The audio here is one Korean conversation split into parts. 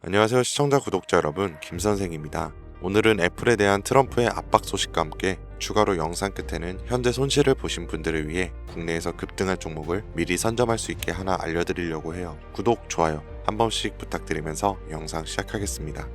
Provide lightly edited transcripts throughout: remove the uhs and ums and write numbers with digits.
안녕하세요 시청자 구독자 여러분, 김선생입니다. 오늘은 애플에 대한 트럼프의 압박 소식과 함께 추가로 영상 끝에는 현재 손실을 보신 분들을 위해 국내에서 급등할 종목을 미리 선점할 수 있게 하나 알려드리려고 해요. 구독, 좋아요 한 번씩 부탁드리면서 영상 시작하겠습니다.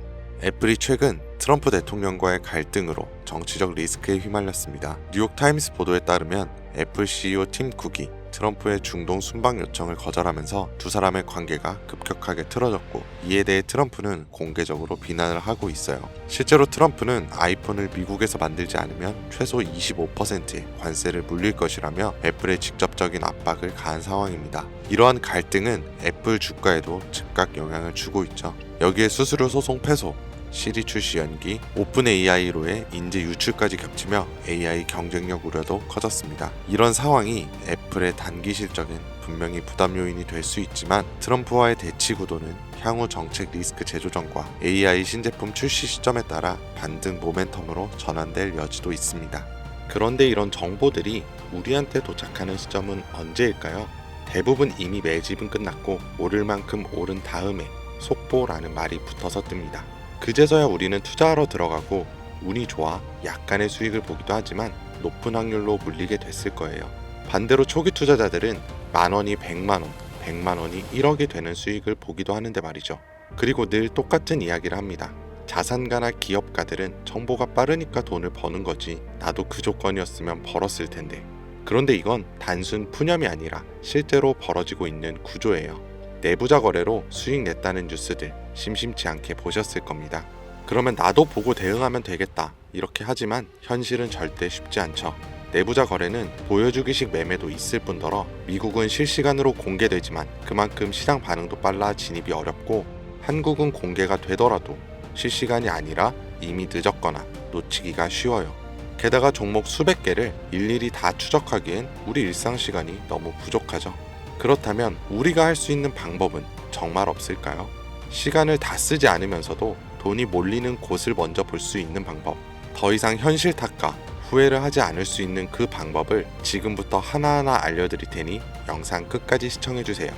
애플이 최근 트럼프 대통령과의 갈등으로 정치적 리스크에 휘말렸습니다. 뉴욕타임스 보도에 따르면 애플 CEO 팀 쿡이 트럼프의 중동 순방 요청을 거절하면서 두 사람의 관계가 급격하게 틀어졌고, 이에 대해 트럼프는 공개적으로 비난을 하고 있어요. 실제로 트럼프는 아이폰을 미국에서 만들지 않으면 최소 25%의 관세를 물릴 것이라며 애플에 직접적인 압박을 가한 상황입니다. 이러한 갈등은 애플 주가에도 즉각 영향을 주고 있죠. 여기에 수수료 소송 패소, 시리 출시 연기, 오픈 AI로의 인재 유출까지 겹치며 AI 경쟁력 우려도 커졌습니다. 이런 상황이 애플의 단기 실적엔 분명히 부담 요인이 될 수 있지만, 트럼프와의 대치 구도는 향후 정책 리스크 재조정과 AI 신제품 출시 시점에 따라 반등 모멘텀으로 전환될 여지도 있습니다. 그런데 이런 정보들이 우리한테 도착하는 시점은 언제일까요? 대부분 이미 매집은 끝났고 오를 만큼 오른 다음에 속보라는 말이 붙어서 뜹니다. 그제서야 우리는 투자하러 들어가고 운이 좋아 약간의 수익을 보기도 하지만 높은 확률로 물리게 됐을 거예요. 반대로 초기 투자자들은 만원이 100만원, 100만원이 1억이 되는 수익을 보기도 하는데 말이죠. 그리고 늘 똑같은 이야기를 합니다. 자산가나 기업가들은 정보가 빠르니까 돈을 버는 거지, 나도 그 조건이었으면 벌었을 텐데. 그런데 이건 단순 푸념이 아니라 실제로 벌어지고 있는 구조예요. 내부자 거래로 수익 냈다는 뉴스들 심심치 않게 보셨을 겁니다. 그러면 나도 보고 대응하면 되겠다 이렇게 하지만 현실은 절대 쉽지 않죠. 내부자 거래는 보여주기식 매매도 있을 뿐더러 미국은 실시간으로 공개되지만 그만큼 시장 반응도 빨라 진입이 어렵고, 한국은 공개가 되더라도 실시간이 아니라 이미 늦었거나 놓치기가 쉬워요. 게다가 종목 수백 개를 일일이 다 추적하기엔 우리 일상 시간이 너무 부족하죠. 그렇다면 우리가 할 수 있는 방법은 정말 없을까요? 시간을 다 쓰지 않으면서도 돈이 몰리는 곳을 먼저 볼 수 있는 방법, 더 이상 현실 탓과 후회를 하지 않을 수 있는 그 방법을 지금부터 하나하나 알려드릴 테니 영상 끝까지 시청해주세요.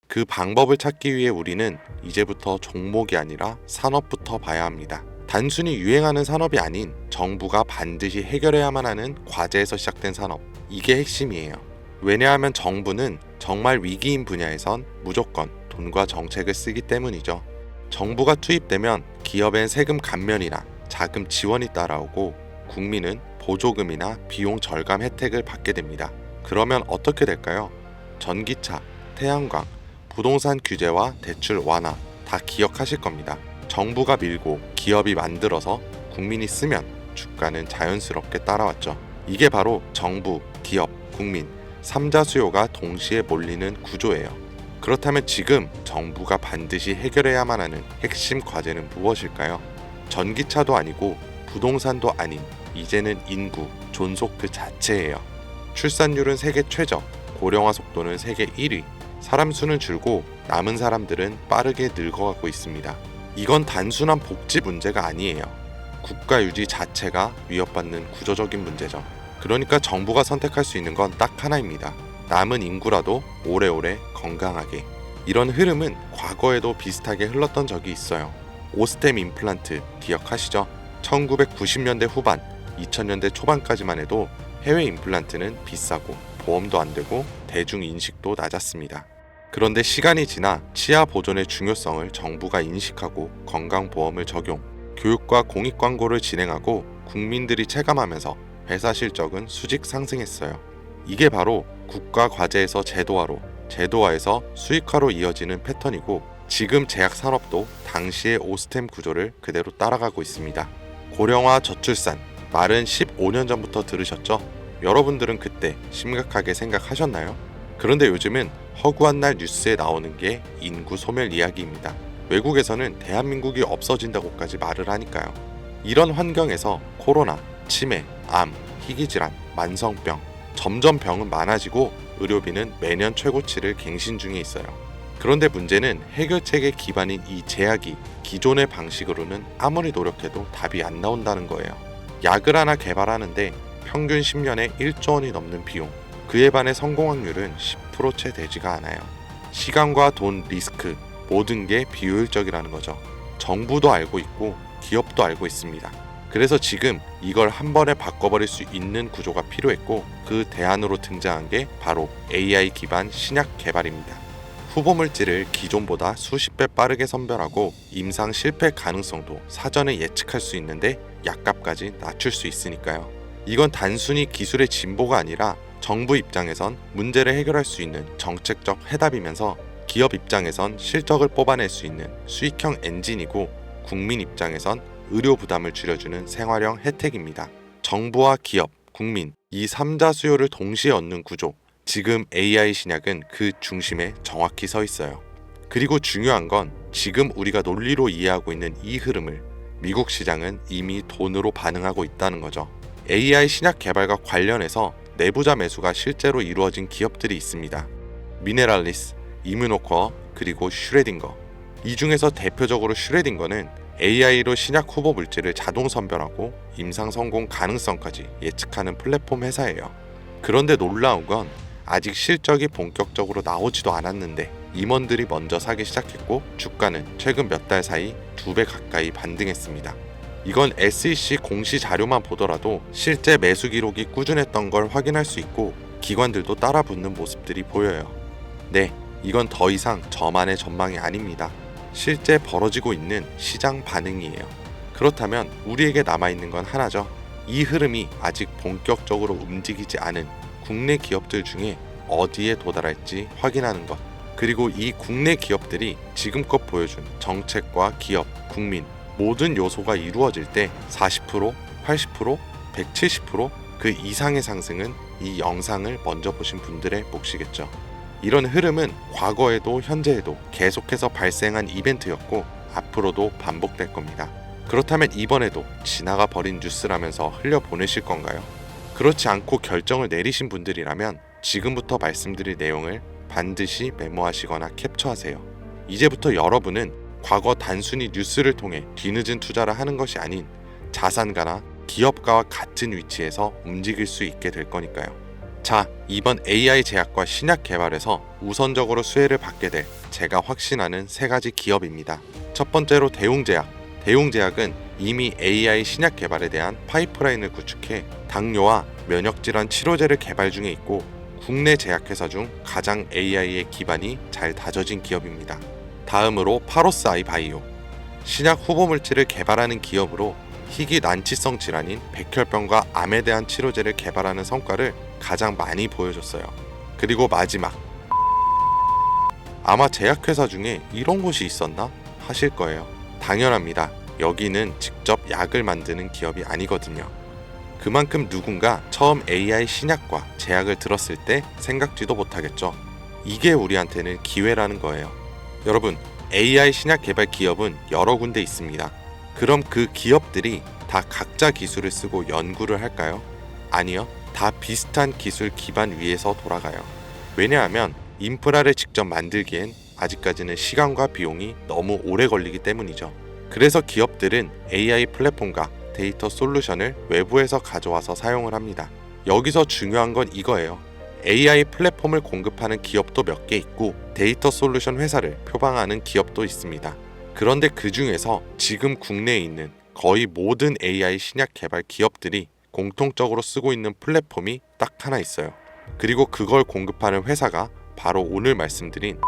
그 방법을 찾기 위해 우리는 이제부터 종목이 아니라 산업부터 봐야 합니다. 단순히 유행하는 산업이 아닌 정부가 반드시 해결해야만 하는 과제에서 시작된 산업, 이게 핵심이에요. 왜냐하면 정부는 정말 위기인 분야에선 무조건 돈과 정책을 쓰기 때문이죠. 정부가 투입되면 기업엔 세금 감면이나 자금 지원이 따라오고 국민은 보조금이나 비용 절감 혜택을 받게 됩니다. 그러면 어떻게 될까요? 전기차, 태양광, 부동산 규제와 대출 완화 다 기억하실 겁니다. 정부가 밀고 기업이 만들어서 국민이 쓰면 주가는 자연스럽게 따라왔죠. 이게 바로 정부, 기업, 국민 3자 수요가 동시에 몰리는 구조예요. 그렇다면 지금 정부가 반드시 해결해야만 하는 핵심 과제는 무엇일까요? 전기차도 아니고 부동산도 아닌 이제는 인구, 존속 그 자체예요. 출산율은 세계 최저, 고령화 속도는 세계 1위, 사람 수는 줄고 남은 사람들은 빠르게 늙어가고 있습니다. 이건 단순한 복지 문제가 아니에요. 국가 유지 자체가 위협받는 구조적인 문제죠. 그러니까 정부가 선택할 수 있는 건 딱 하나입니다. 남은 인구라도 오래오래 건강하게. 이런 흐름은 과거에도 비슷하게 흘렀던 적이 있어요. 오스템 임플란트 기억하시죠? 1990년대 후반, 2000년대 초반까지만 해도 해외 임플란트는 비싸고 보험도 안 되고 대중 인식도 낮았습니다. 그런데 시간이 지나 치아 보존의 중요성을 정부가 인식하고 건강보험을 적용, 교육과 공익 광고를 진행하고 국민들이 체감하면서 회사 실적은 수직 상승했어요. 이게 바로 국가 과제에서 제도화로, 제도화에서 수익화로 이어지는 패턴이고, 지금 제약 산업도 당시의 오스템 구조를 그대로 따라가고 있습니다. 고령화 저출산, 말은 15년 전부터 들으셨죠? 여러분들은 그때 심각하게 생각하셨나요? 그런데 요즘은 허구한 날 뉴스에 나오는 게 인구 소멸 이야기입니다. 외국에서는 대한민국이 없어진다고까지 말을 하니까요. 이런 환경에서 코로나, 치매, 암, 희귀질환, 만성병, 점점 병은 많아지고 의료비는 매년 최고치를 갱신 중에 있어요. 그런데 문제는 해결책의 기반인 이 제약이 기존의 방식으로는 아무리 노력해도 답이 안 나온다는 거예요. 약을 하나 개발하는데 평균 10년에 1조 원이 넘는 비용, 그에 반해 성공 확률은 10% 채 되지가 않아요. 시간과 돈, 리스크 모든 게 비효율적이라는 거죠. 정부도 알고 있고 기업도 알고 있습니다. 그래서 지금 이걸 한 번에 바꿔버릴 수 있는 구조가 필요했고 그 대안으로 등장한 게 바로 AI 기반 신약 개발입니다. 후보 물질을 기존보다 수십 배 빠르게 선별하고 임상 실패 가능성도 사전에 예측할 수 있는데 약값까지 낮출 수 있으니까요. 이건 단순히 기술의 진보가 아니라 정부 입장에선 문제를 해결할 수 있는 정책적 해답이면서 기업 입장에선 실적을 뽑아낼 수 있는 수익형 엔진이고 국민 입장에선 의료 부담을 줄여주는 생활형 혜택입니다. 정부와 기업, 국민 이 3자 수요를 동시에 얻는 구조, 지금 AI 신약은 그 중심에 정확히 서 있어요. 그리고 중요한 건 지금 우리가 논리로 이해하고 있는 이 흐름을 미국 시장은 이미 돈으로 반응하고 있다는 거죠. AI 신약 개발과 관련해서 내부자 매수가 실제로 이루어진 기업들이 있습니다. 미네랄리스, 이뮤노코어, 그리고 슈레딩거. 이 중에서 대표적으로 슈레딩거는 AI로 신약 후보 물질을 자동 선별하고 임상 성공 가능성까지 예측하는 플랫폼 회사예요. 그런데 놀라운 건 아직 실적이 본격적으로 나오지도 않았는데 임원들이 먼저 사기 시작했고 주가는 최근 몇 달 사이 2배 가까이 반등했습니다. 이건 SEC 공시 자료만 보더라도 실제 매수 기록이 꾸준했던 걸 확인할 수 있고 기관들도 따라 붙는 모습들이 보여요. 네, 이건 더 이상 저만의 전망이 아닙니다. 실제 벌어지고 있는 시장 반응이에요. 그렇다면 우리에게 남아있는 건 하나죠. 이 흐름이 아직 본격적으로 움직이지 않은 국내 기업들 중에 어디에 도달할지 확인하는 것. 그리고 이 국내 기업들이 지금껏 보여준 정책과 기업, 국민 모든 요소가 이루어질 때 40%, 80%, 170% 그 이상의 상승은 이 영상을 먼저 보신 분들의 몫이겠죠. 이런 흐름은 과거에도 현재에도 계속해서 발생한 이벤트였고 앞으로도 반복될 겁니다. 그렇다면 이번에도 지나가 버린 뉴스라면서 흘려보내실 건가요? 그렇지 않고 결정을 내리신 분들이라면 지금부터 말씀드릴 내용을 반드시 메모하시거나 캡처하세요. 이제부터 여러분은 과거 단순히 뉴스를 통해 뒤늦은 투자를 하는 것이 아닌 자산가나 기업가와 같은 위치에서 움직일 수 있게 될 거니까요. 자, 이번 AI 제약과 신약 개발에서 우선적으로 수혜를 받게 될 제가 확신하는 3가지 기업입니다. 첫 번째로 대웅제약. 대웅제약은 이미 AI 신약 개발에 대한 파이프라인을 구축해 당뇨와 면역질환 치료제를 개발 중에 있고 국내 제약회사 중 가장 AI의 기반이 잘 다져진 기업입니다. 다음으로 파로스 아이바이오. 신약 후보 물질을 개발하는 기업으로 희귀 난치성 질환인 백혈병과 암에 대한 치료제를 개발하는 성과를 가장 많이 보여줬어요. 그리고 마지막, 아마 제약회사 중에 이런 곳이 있었나 하실 거예요. 당연합니다. 여기는 직접 약을 만드는 기업이 아니거든요. 그만큼 누군가 처음 AI 신약과 제약을 들었을 때 생각지도 못하겠죠. 이게 우리한테는 기회라는 거예요. 여러분, AI 신약 개발 기업은 여러 군데 있습니다. 그럼 그 기업들이 다 각자 기술을 쓰고 연구를 할까요? 아니요. 다 비슷한 기술 기반 위에서 돌아가요. 왜냐하면 인프라를 직접 만들기엔 아직까지는 시간과 비용이 너무 오래 걸리기 때문이죠. 그래서 기업들은 AI 플랫폼과 데이터 솔루션을 외부에서 가져와서 사용을 합니다. 여기서 중요한 건 이거예요. AI 플랫폼을 공급하는 기업도 몇 개 있고 데이터 솔루션 회사를 표방하는 기업도 있습니다. 그런데 그 중에서 지금 국내에 있는 거의 모든 AI 신약 개발 기업들이 공통적으로 쓰고 있는 플랫폼이 딱 하나 있어요. 그리고 그걸 공급하는 회사가 바로 오늘 말씀드린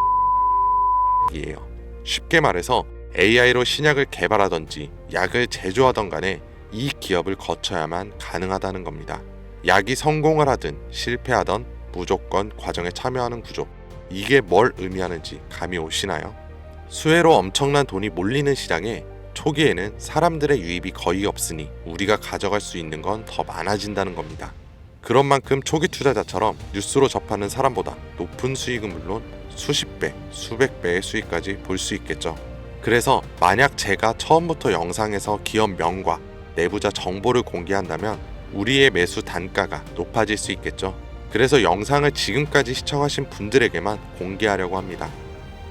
이에요. 쉽게 말해서 AI로 신약을 개발하던지 약을 제조하던 간에 이 기업을 거쳐야만 가능하다는 겁니다. 약이 성공을 하든 실패하던 무조건 과정에 참여하는 구조. 이게 뭘 의미하는지 감이 오시나요? 수혜로 엄청난 돈이 몰리는 시장에 초기에는 사람들의 유입이 거의 없으니 우리가 가져갈 수 있는 건 더 많아진다는 겁니다. 그런 만큼 초기 투자자처럼 뉴스로 접하는 사람보다 높은 수익은 물론 수십 배, 수백 배의 수익까지 볼 수 있겠죠. 그래서 만약 제가 처음부터 영상에서 기업 명과 내부자 정보를 공개한다면 우리의 매수 단가가 높아질 수 있겠죠. 그래서 영상을 지금까지 시청하신 분들에게만 공개하려고 합니다.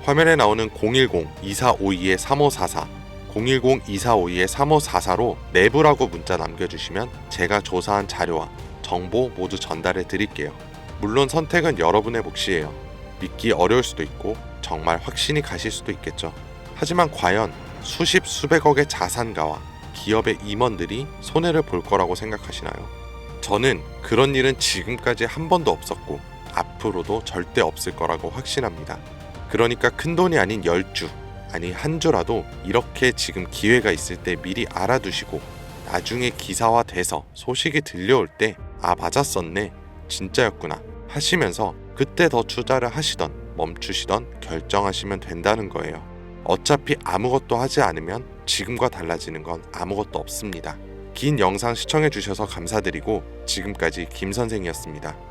화면에 나오는 010-2452-3544 010-2452-3544로 내부라고 문자 남겨주시면 제가 조사한 자료와 정보 모두 전달해 드릴게요. 물론 선택은 여러분의 몫이에요. 믿기 어려울 수도 있고 정말 확신이 가실 수도 있겠죠. 하지만 과연 수십 수백억의 자산가와 기업의 임원들이 손해를 볼 거라고 생각하시나요? 저는 그런 일은 지금까지 한 번도 없었고 앞으로도 절대 없을 거라고 확신합니다. 그러니까 큰돈이 아닌 10주, 아니 한 주라도 이렇게 지금 기회가 있을 때 미리 알아두시고 나중에 기사화돼서 소식이 들려올 때 아 맞았었네, 진짜였구나 하시면서 그때 더 투자를 하시던 멈추시던 결정하시면 된다는 거예요. 어차피 아무것도 하지 않으면 지금과 달라지는 건 아무것도 없습니다. 긴 영상 시청해주셔서 감사드리고 지금까지 김 선생이었습니다.